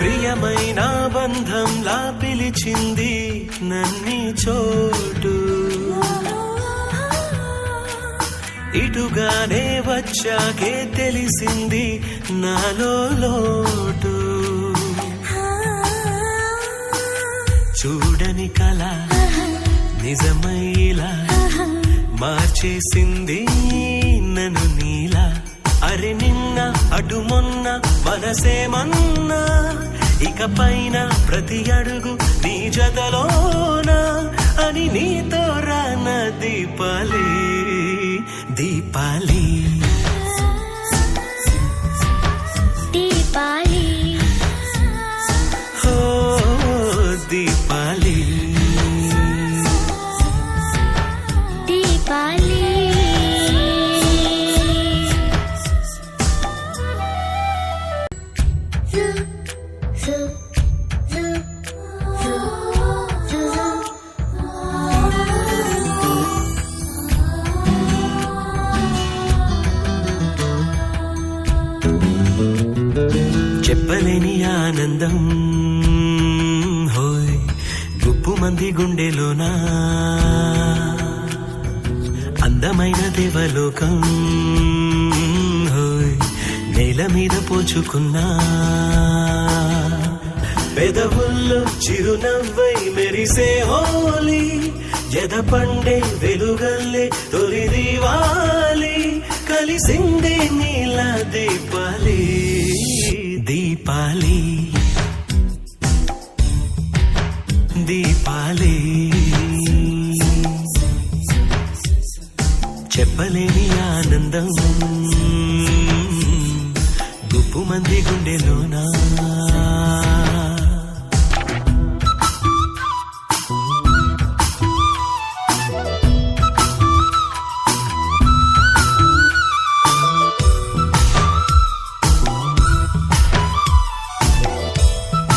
ప్రియమైన బంధంలా పిలిచింది నన్ని చోటు ఇటుగానే వచ్చాకే తెలిసింది నాలో లోటు చూడని కళ నిజమైలా మార్చేసింది నన్ను నీలా అరే నిన్న అటు మొన్న మనసేమన్నా ఇక పైన ప్రతి అడుగు నీ జతలోనా అని నీతో రాన దీపాలి దీపాలి దీపాలి హో దీపాలి దీపాలి చెప్పలేని ఆనందం హోయ్ గుప్పు మంది గుండెలోనా అందమైన దేవలోకం హోయ్ నేల మీద పోచుకున్నా పెదవుల్లో చిరునవ్వై మెరిసే హోలీ ఎద పండే వెలుగల్లే తొలి దీవాలి కలిసిందే నీల దీపాలి దీపాలి దీపాలి చెప్పలేని ఆనందం గుప్పు మంది గుండెలోనా